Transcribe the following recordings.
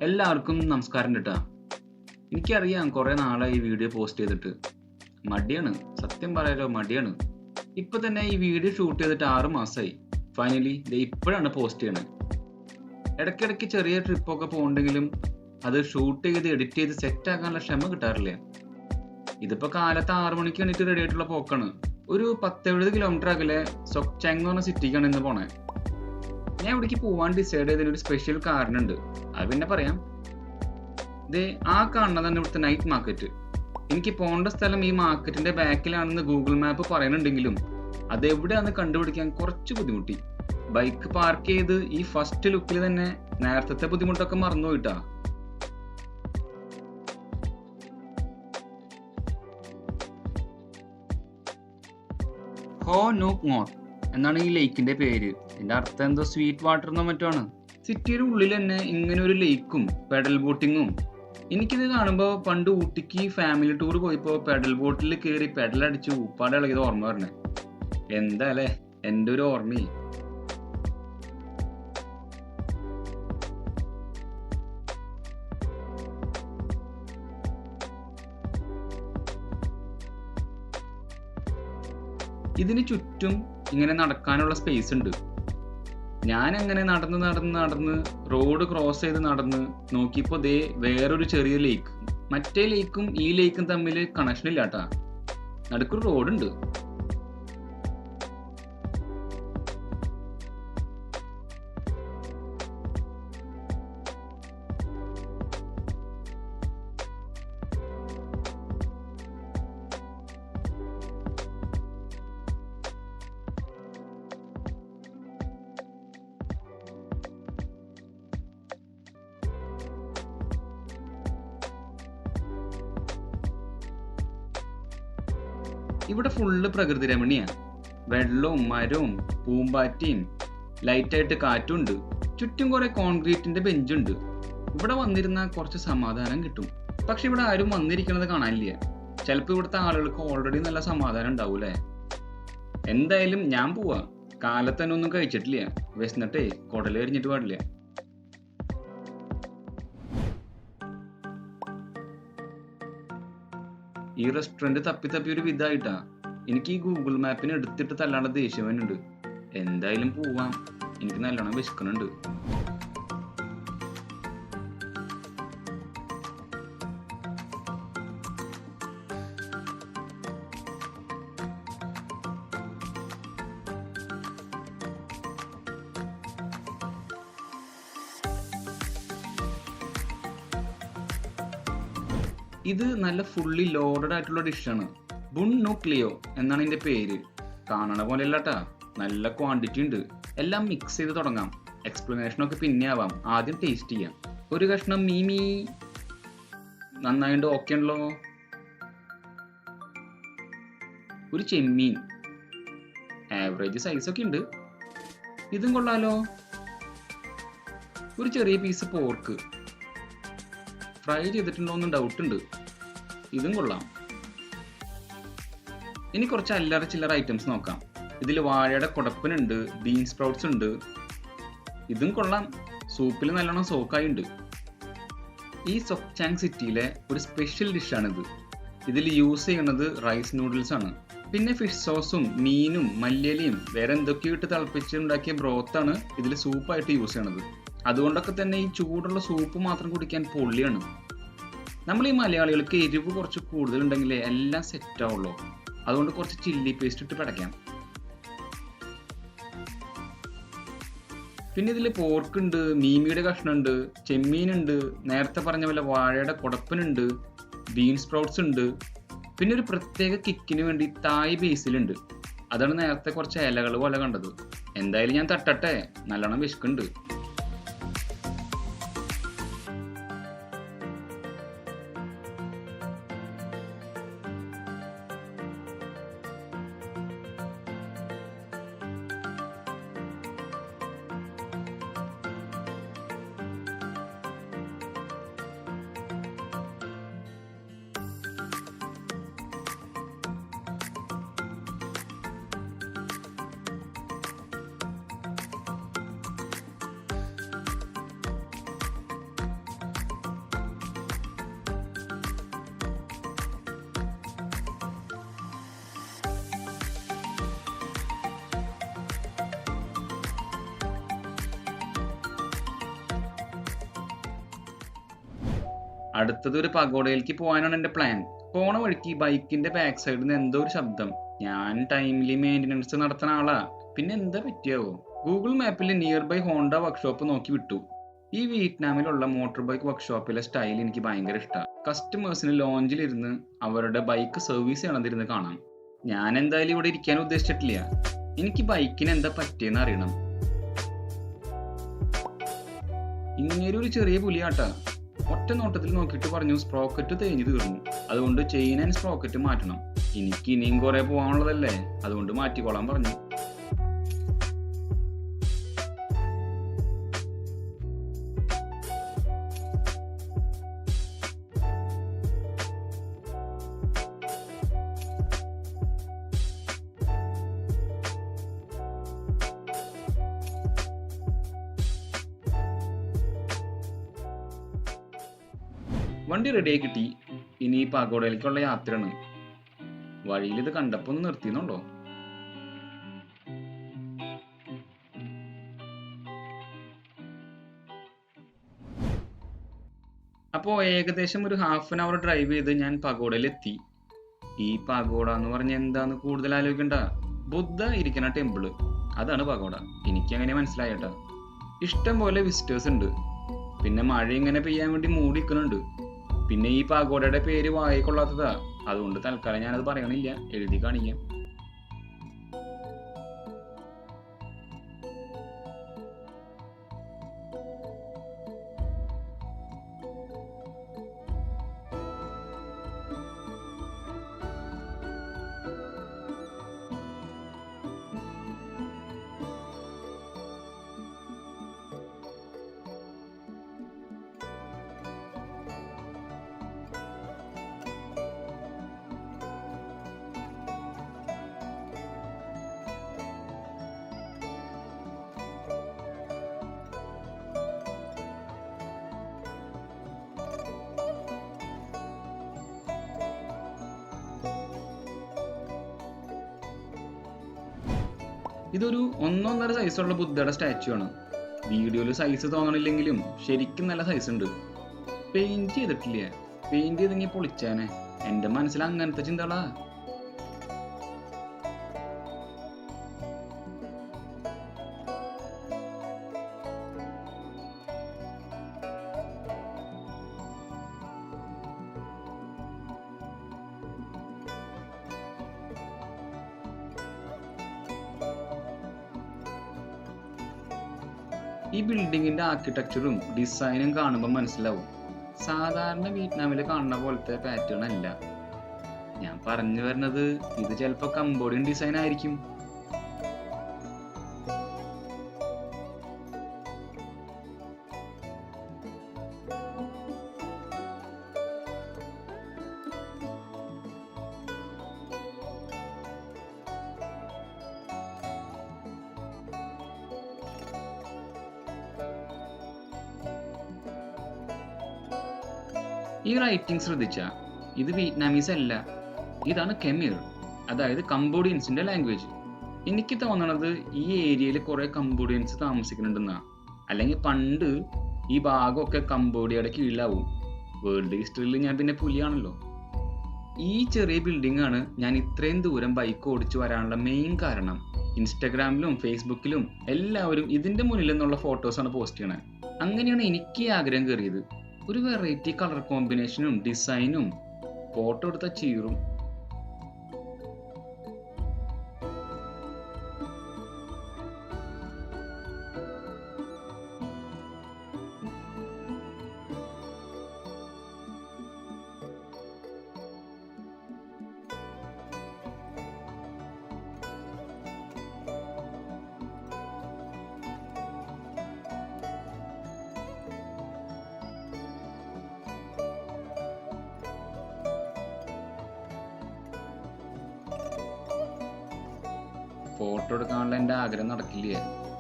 എല്ലാവർക്കും നമസ്കാരം കേട്ടാ. എനിക്കറിയാം കുറേ നാളായി ഈ വീഡിയോ പോസ്റ്റ് ചെയ്തിട്ട്. മടിയാണ്, സത്യം പറയാലോ മടിയാണ്. ഇപ്പൊ തന്നെ ഈ വീഡിയോ ഷൂട്ട് ചെയ്തിട്ട് 6 മാസമായി. ഫൈനലി ഇപ്പോഴാണ് പോസ്റ്റ് ചെയ്യണത്. ഇടയ്ക്കിടയ്ക്ക് ചെറിയ ട്രിപ്പൊക്കെ പോകുന്നുണ്ടെങ്കിലും അത് ഷൂട്ട് ചെയ്ത് എഡിറ്റ് ചെയ്ത് സെറ്റ് ആക്കാനുള്ള ക്ഷമ കിട്ടാറില്ല. ഇതിപ്പോ കാലത്ത് 6 മണിക്ക് എണീറ്റ് റെഡി ആയിട്ടുള്ള പോക്കാണ്. ഒരു 10-70 കിലോമീറ്റർ അകലെ സോക് ചാങ് എന്ന് പറഞ്ഞ സിറ്റിക്കാണ് ഇന്ന് പോണേ. ഞാൻ ഇവിടേക്ക് പോവാൻ ഡിസൈഡ് ചെയ്തതിനൊരു സ്പെഷ്യൽ കാരണമുണ്ട്. അത് പിന്നെ പറയാം. ആ കാണുന്നതാണ് ഇവിടുത്തെ നൈറ്റ് മാർക്കറ്റ്. എനിക്ക് പോകേണ്ട സ്ഥലം ഈ മാർക്കറ്റിന്റെ ബാക്കിലാണെന്ന് ഗൂഗിൾ മാപ്പ് പറയുന്നുണ്ടെങ്കിലും അത് എവിടെയാണെന്ന് കണ്ടുപിടിക്കാൻ കുറച്ച് ബുദ്ധിമുട്ടി. ബൈക്ക് പാർക്ക് ചെയ്ത് ഈ ഫസ്റ്റ് ലുക്കിൽ തന്നെ നേരത്തെ ബുദ്ധിമുട്ടൊക്കെ മറന്നുപോയിട്ടാ. nuoc എന്നാണ് ഈ ലേക്കിന്റെ പേര്. ഇതിന്റെ അർത്ഥം എന്തോ സ്വീറ്റ് വാട്ടർ എന്നോ മറ്റോ ആണ്. സിറ്റിയുടെ ഉള്ളിൽ തന്നെ ഇങ്ങനെ ഒരു ലേക്കും പെഡൽ ബോട്ടിങ്ങും. എനിക്കിത് കാണുമ്പോൾ പണ്ട് ഊട്ടിക്ക് ഫാമിലി ടൂർ പോയപ്പോ പെഡൽ ബോട്ടിൽ കയറി പെഡൽ അടിച്ച് ഉപ്പാടെ ഇളകിയത് ഓർമ്മ വരണേ. എന്താ അല്ലേ എൻ്റെ ഒരു ഓർമ്മ. ഇതിന് ചുറ്റും ഇങ്ങനെ നടക്കാനുള്ള സ്പേസ് ഉണ്ട്. ഞാൻ അങ്ങനെ നടന്ന് റോഡ് ക്രോസ് ചെയ്ത് നടന്ന് നോക്കിയപ്പോ വേറൊരു ചെറിയ ലേക്ക്. മറ്റേ ലേക്കും ഈ ലേക്കും തമ്മിൽ കണക്ഷൻ ഇല്ലാട്ടാ. നടുക്കൊരു റോഡുണ്ട്. ഇവിടെ ഫുള്ള് പ്രകൃതി രമണിയാണ്. വെള്ളവും മരവും പൂമ്പാറ്റയും ലൈറ്റായിട്ട് കാറ്റുണ്ട്. ചുറ്റും കുറെ കോൺക്രീറ്റിന്റെ ബെഞ്ചുണ്ട്. ഇവിടെ വന്നിരുന്ന കുറച്ച് സമാധാനം കിട്ടും. പക്ഷെ ഇവിടെ ആരും വന്നിരിക്കണത് കാണാനില്ല. ചിലപ്പോൾ ഇവിടുത്തെ ആളുകൾക്ക് ഓൾറെഡി നല്ല സമാധാനം ഉണ്ടാവൂലേ. എന്തായാലും ഞാൻ പോവാ. കാലത്ത് തന്നെ ഒന്നും കഴിച്ചിട്ടില്ല. വിശന്നിട്ടേ കുടല് എറിഞ്ഞിട്ട് പാടില്ല. ഈ റെസ്റ്റോറന്റ് തപ്പി ഒരു വിധായിട്ടാ. എനിക്ക് ഈ ഗൂഗിൾ മാപ്പിന് എടുത്തിട്ട് തല്ലാണ്ട് ദേഷ്യവനുണ്ട്. എന്തായാലും പോവാം. എനിക്ക് നല്ലോണം വിശക്കുന്നുണ്ട്. ഇത് നല്ല ഫുള്ളി ലോഡഡ് ആയിട്ടുള്ള ഡിഷാണ്. nuoc എന്നാണ് ഇതിന്റെ പേര്. കാണണ പോലെ അല്ലാട്ടാ, നല്ല ക്വാണ്ടിറ്റി ഉണ്ട്. എല്ലാം മിക്സ് ചെയ്ത് തുടങ്ങാം. എക്സ്പ്ലനേഷൻ ഒക്കെ പിന്നെ ആവാം. ആദ്യം ടേസ്റ്റ് ചെയ്യാം. ഒരു കഷ്ണം മീമി. നന്നായിട്ട് ഓക്കെ ഉണ്ടല്ലോ. ഒരു ചെമ്മീൻ ആവറേജ് സൈസ് ഒക്കെ ഉണ്ട്. ഇതും കൊള്ളാലോ. ഒരു ചെറിയ പീസ് പോർക്ക് ഫ്രൈ ചെയ്തിട്ടുണ്ടോന്ന് ഡൗട്ട് ഉണ്ട്. ഇതും കൊള്ളാം. ഇനി കുറച്ച് അല്ലറ ചില്ലറ ഐറ്റംസ് നോക്കാം. ഇതിൽ വാഴയുടെ കുടപ്പനുണ്ട്, ബീൻ സ്പ്രൗട്ട്സ് ഉണ്ട്. ഇതും കൊള്ളാം. സൂപ്പിൽ നല്ലോണം സോക്കായി ഉണ്ട്. ഈ സോക് ചാങ് സിറ്റിയിലെ ഒരു സ്പെഷ്യൽ ഡിഷാണിത്. ഇതിൽ യൂസ് ചെയ്യുന്നത് റൈസ് നൂഡിൽസ് ആണ്. പിന്നെ ഫിഷ് സോസും മീനും മല്ലിയിലയും വേറെ എന്തൊക്കെയോ ഇട്ട് തിളപ്പിച്ച് ഉണ്ടാക്കിയ ബ്രോത്താണ് ഇതിൽ സൂപ്പായിട്ട് യൂസ് ചെയ്യണത്. അതുകൊണ്ടൊക്കെ തന്നെ ഈ ചൂടുള്ള സൂപ്പ് മാത്രം കുടിക്കാൻ പൊള്ളിയാണ്. നമ്മൾ ഈ മലയാളികൾക്ക് എരിവ് കുറച്ച് കൂടുതലുണ്ടെങ്കിലേ എല്ലാം സെറ്റ് ആവുള്ളൂ. അതുകൊണ്ട് കുറച്ച് ചില്ലി പേസ്റ്റ് ഇട്ട് പടയ്ക്കാം. പിന്നെ ഇതിൽ പോർക്ക് ഉണ്ട്, മീമിയുടെ കഷ്ണമുണ്ട്, ചെമ്മീനുണ്ട്, നേരത്തെ പറഞ്ഞ പോലെ വാഴയുടെ കുടപ്പനുണ്ട്, ബീൻ സ്പ്രൗട്ട്സ് ഉണ്ട്. പിന്നെ ഒരു പ്രത്യേക കിക്കിന് വേണ്ടി തായ് ബേസിലുണ്ട്. അതാണ് നേരത്തെ കുറച്ച് ഇലകൾ പോലെ കണ്ടത്. എന്തായാലും ഞാൻ തട്ടട്ടെ, നല്ലോണം വിശക്കുന്നുണ്ട്. അടുത്തത് ഒരു പഗോഡയിലേക്ക് പോകാനാണ് എൻ്റെ പ്ലാൻ. പോണ വഴിക്ക് ബൈക്കിന്റെ ബാക്ക് സൈഡിൽ നിന്ന് എന്തോ ഒരു ശബ്ദം. ഞാൻ ടൈംലി മെയിൻ്റനൻസ് നടത്തുന്ന ആളാ, പിന്നെ എന്താ പറ്റിയാവോ? ഗൂഗിൾ മാപ്പിൽ നിയർ ബൈ ഹോണ്ട വർക്ക്ഷോപ്പ് നോക്കി വിട്ടു. ഈ വിയറ്റ്നാമിലുള്ള മോട്ടോർ ബൈക്ക് വർക്ക്ഷോപ്പിലെ സ്റ്റൈൽ എനിക്ക് ഭയങ്കര ഇഷ്ടമാണ്. കസ്റ്റമേഴ്സിന് ലോഞ്ചിലിരുന്ന് അവരുടെ ബൈക്ക് സർവീസ് ചെയ്യണതിരുന്ന് കാണാം. ഞാൻ എന്തായാലും ഇവിടെ ഇരിക്കാൻ ഉദ്ദേശിച്ചിട്ടില്ല. എനിക്ക് ബൈക്കിന് എന്താ പറ്റിയെന്ന് അറിയണം. ഇങ്ങനൊരു ചെറിയ പുലിയാട്ടാ. ഒറ്റ നോട്ടത്തിൽ നോക്കിയിട്ട് പറഞ്ഞു സ്പ്രോക്കറ്റ് തേഞ്ഞു തീർന്നു, അതുകൊണ്ട് ചെയിൻ ആൻഡ് സ്പ്രോക്കറ്റ് മാറ്റണം. എനിക്ക് ഇനിയും കുറെ പോകാനുള്ളതല്ലേ, അതുകൊണ്ട് മാറ്റിക്കോളാൻ പറഞ്ഞു. വണ്ടി റെഡിയായി കിട്ടി. ഇനി പഗോഡയിലേക്കുള്ള യാത്രയാണ്. വഴിയിൽ ഇത് കണ്ടപ്പോ ഒന്ന് നിർത്തിയെന്നുണ്ടോ? അപ്പോ ഏകദേശം ഒരു ഹാഫ് ആൻ അവർ ഡ്രൈവ് ചെയ്ത് ഞാൻ പഗോഡയിൽ എത്തി. ഈ പഗോഡ എന്ന് പറഞ്ഞ എന്താന്ന് കൂടുതൽ ആലോചിക്കണ്ട. ബുദ്ധ ഇരിക്കുന്ന ടെമ്പിള്, അതാണ് പഗോഡ. എനിക്ക് അങ്ങനെ മനസ്സിലായിട്ടാ. ഇഷ്ടം പോലെ വിസിറ്റേഴ്സ് ഉണ്ട്. പിന്നെ മഴ ഇങ്ങനെ പെയ്യാൻ വേണ്ടി മൂടി നിൽക്കുന്നുണ്ട്. പിന്നെ ഈ പഗോഡയുടെ പേര് വായി കൊള്ളാത്തതാ, അതുകൊണ്ട് തൽക്കാലം ഞാനത് പറയണില്ല, എഴുതി കാണിക്കാം. ഇതൊരു 1.5 സൈസുള്ള ബുദ്ധയുടെ സ്റ്റാച്ചു ആണ്. വീഡിയോയിൽ സൈസ് തോന്നണില്ലെങ്കിലും ശരിക്കും നല്ല സൈസ് ഉണ്ട്. പെയിന്റ് ചെയ്തിട്ടില്ല. പെയിന്റ് ചെയ്തെങ്കിൽ പൊളിച്ചാനെ. എന്റെ മനസ്സിൽ അങ്ങനത്തെ ചിന്തകളാ. ഈ ബിൽഡിങ്ങിന്റെ ആർക്കിടെക്ചറും ഡിസൈനും കാണുമ്പോൾ മനസ്സിലാവും, സാധാരണ വിയറ്റ്നാമിൽ കാണുന്ന പോലത്തെ പാറ്റേൺ അല്ല. ഞാൻ പറഞ്ഞു വരുന്നത് ഇത് ചിലപ്പോൾ കംബോഡിയൻ ഡിസൈൻ ആയിരിക്കും. ഈ റൈറ്റിംഗ് ശ്രദ്ധിച്ച, ഇത് വിയറ്റ്നാമീസ് അല്ല, ഇതാണ് കെമിർ, അതായത് കംബോഡിയൻസിന്റെ ലാംഗ്വേജ്. എനിക്ക് തോന്നണത് ഈ ഏരിയയിൽ കുറെ കംബോഡിയൻസ് താമസിക്കുന്നുണ്ടെന്നാ. അല്ലെങ്കിൽ പണ്ട് ഈ ഭാഗമൊക്കെ കംബോഡിയയുടെ കീഴിലാവും. വേൾഡ് ഹിസ്റ്ററിയിൽ ഞാൻ പിന്നെ പുലിയാണല്ലോ. ഈ ചെറിയ ബിൽഡിംഗ് ആണ് ഞാൻ ഇത്രയും ദൂരം ബൈക്ക് ഓടിച്ചു വരാനുള്ള മെയിൻ കാരണം. ഇൻസ്റ്റഗ്രാമിലും ഫേസ്ബുക്കിലും എല്ലാവരും ഇതിന്റെ മുന്നിൽ നിന്നുള്ള ഫോട്ടോസാണ് പോസ്റ്റ് ചെയ്യണത്. അങ്ങനെയാണ് എനിക്ക് ആഗ്രഹം കയറിയത്. ഒരു വെറൈറ്റി കളർ കോമ്പിനേഷനും ഡിസൈനും ഫോട്ടോ എടുത്ത ചീറും. ഫോട്ടോ എടുക്കാനുള്ള എൻ്റെ ആഗ്രഹം നടക്കില്ലേ?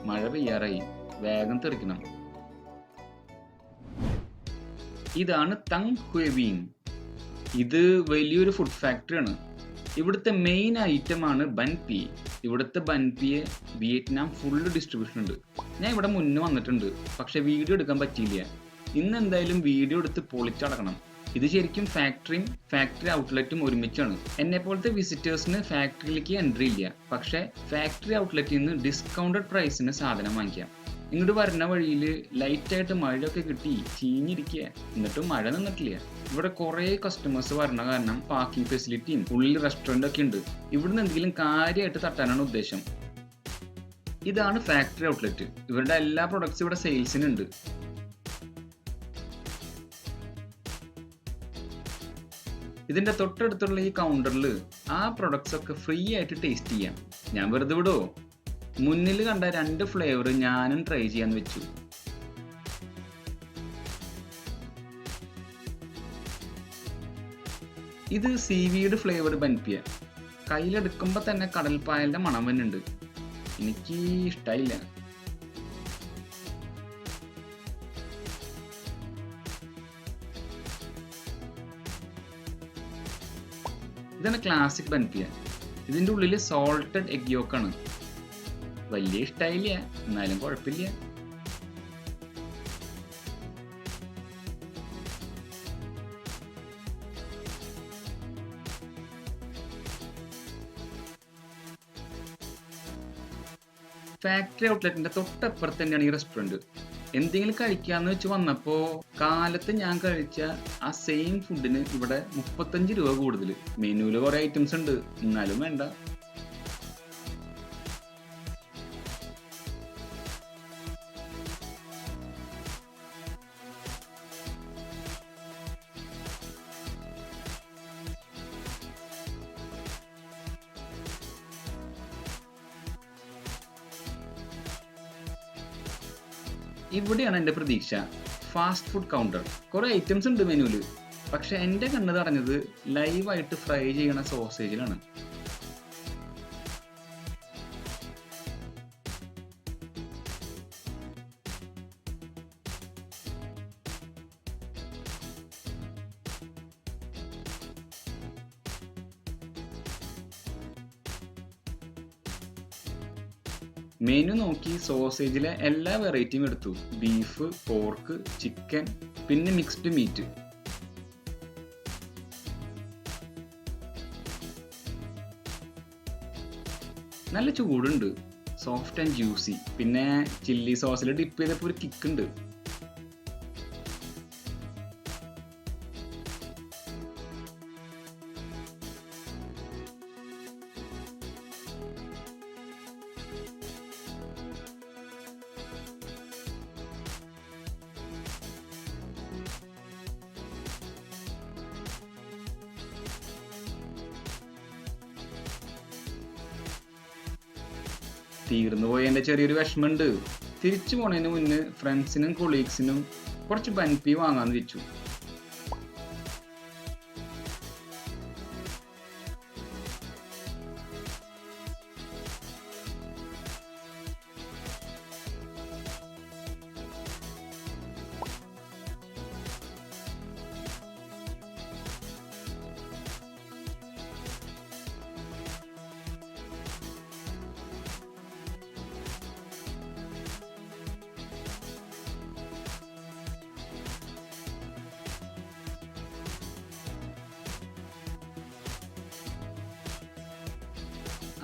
മഴ പെയ്യാറായി, വേഗം തെറിക്കണം. ഇതാണ് തങ് ഹുയവീൻ. ഇത് വലിയൊരു ഫുഡ് ഫാക്ടറിയാണ്. ഇവിടുത്തെ മെയിൻ ഐറ്റം ആണ് ബൻ പി. ഇവിടുത്തെ ബൻ പിയെ വിയറ്റ്നാം ഫുള്ള് ഡിസ്ട്രിബ്യൂഷൻ ഉണ്ട്. ഞാൻ ഇവിടെ മുന്നേ വന്നിട്ടുണ്ട്, പക്ഷെ വീഡിയോ എടുക്കാൻ പറ്റിയില്ല. ഇന്ന് എന്തായാലും വീഡിയോ എടുത്ത് പൊളിച്ചടക്കണം. ഇത് ശരിക്കും ഫാക്ടറി ഔട്ട്ലെറ്റും ഒരുമിച്ചാണ്. എന്നെ പോലത്തെ വിസിറ്റേഴ്സിന് ഫാക്ടറിയിലേക്ക് എൻട്രി ഇല്ല, പക്ഷേ ഫാക്ടറി ഔട്ട്ലെറ്റിൽ നിന്ന് ഡിസ്കൗണ്ടഡ് പ്രൈസിന് സാധനം വാങ്ങിക്കാം. ഇങ്ങോട്ട് വരുന്ന വഴിയിൽ ലൈറ്റായിട്ട് മഴയൊക്കെ കിട്ടി ചീഞ്ഞിരിക്കുക, എന്നിട്ടും മഴ നിന്നിട്ടില്ല. ഇവിടെ കുറേ കസ്റ്റമേഴ്സ് വരണ കാരണം പാർക്കിംഗ് ഫെസിലിറ്റിയും ഉള്ളിൽ റെസ്റ്റോറൻ്റ് ഒക്കെ ഉണ്ട്. ഇവിടുന്ന് എന്തെങ്കിലും കാര്യമായിട്ട് തട്ടാനാണ് ഉദ്ദേശം. ഇതാണ് ഫാക്ടറി ഔട്ട്ലെറ്റ്. ഇവരുടെ എല്ലാ പ്രൊഡക്ട്സും ഇവിടെ സെയിൽസിനുണ്ട്. ഇതിന്റെ തൊട്ടടുത്തുള്ള ഈ കൗണ്ടറിൽ ആ പ്രൊഡക്ട്സ് ഒക്കെ ഫ്രീ ആയിട്ട് ടേസ്റ്റ് ചെയ്യാം. ഞാൻ വെറുതെ വിടുവോ? മുന്നിൽ കണ്ട 2 ഫ്ലേവർ ഞാനും ട്രൈ ചെയ്യാന്ന് വെച്ചു. ഇത് സീവീഡ് ഫ്ലേവർഡ് ബൻപിയ. കയ്യിലെടുക്കുമ്പോൾ തന്നെ കടൽപ്പായലിന്റെ മണം വരുന്നുണ്ട്. എനിക്ക് ഇഷ്ടായില്ല. ഇതാണ് ക്ലാസിക് ബൻപിയ. ഇതിൻ്റെ ഉള്ളിൽ സോൾട്ടഡ് എഗ് യോക്കാണ്. വലിയ ഇഷ്ടായില്ല, എന്നാലും കുഴപ്പമില്ല. ഫാക്ടറി ഔട്ട്ലെറ്റിന്റെ തൊട്ടപ്പുറത്ത് തന്നെയാണ് ഈ റെസ്റ്റോറൻറ്റ്. എന്തെങ്കിലും കഴിക്കാന്ന് വെച്ച് വന്നപ്പോൾ കാലത്ത് ഞാൻ കഴിച്ച ആ സെയിം ഫുഡിന് ഇവിടെ 35 രൂപ കൂടുതൽ. മെനുവിൽ കുറേ ഐറ്റംസ് ഉണ്ട്, എന്നാലും വേണ്ട. ഇവിടെയാണ് എൻ്റെ പ്രതീക്ഷ. Fast food counter. കുറേ ഐറ്റംസ് ഉണ്ട് മെനുവിൽ, പക്ഷെ എൻ്റെ കണ്ണ് തടഞ്ഞത് ലൈവായിട്ട് ഫ്രൈ ചെയ്യണ സോസേജിലാണ്. മെനു നോക്കി സോസേജിലെ എല്ലാ വെറൈറ്റിയും എടുത്തു. ബീഫ്, പോർക്ക്, ചിക്കൻ, പിന്നെ മിക്സ്ഡ് മീറ്റ്. നല്ല ചൂടുണ്ട്, സോഫ്റ്റ് ആൻഡ് ജ്യൂസി. പിന്നെ ചില്ലി സോസിൽ ഡിപ്പ് ചെയ്തപ്പോൾ ഒരു കിക്ക് ഉണ്ട്. തീർന്നു പോയ എൻ്റെ ചെറിയൊരു വിഷമമുണ്ട്. തിരിച്ചു പോണതിന് മുന്നേ ഫ്രണ്ട്സിനും കൊളീഗ്സിനും കുറച്ച് ബൻപി വാങ്ങാന്ന് വെച്ചു.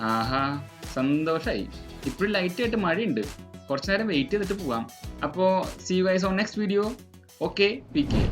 ആഹാ, സന്തോഷായി. ഇപ്പോഴും ലൈറ്റായിട്ട് മഴയുണ്ട്. കുറച്ചു നേരം വെയിറ്റ് ചെയ്തിട്ട് പോവാം. അപ്പോൾ see you guys on next video. Okay, P K.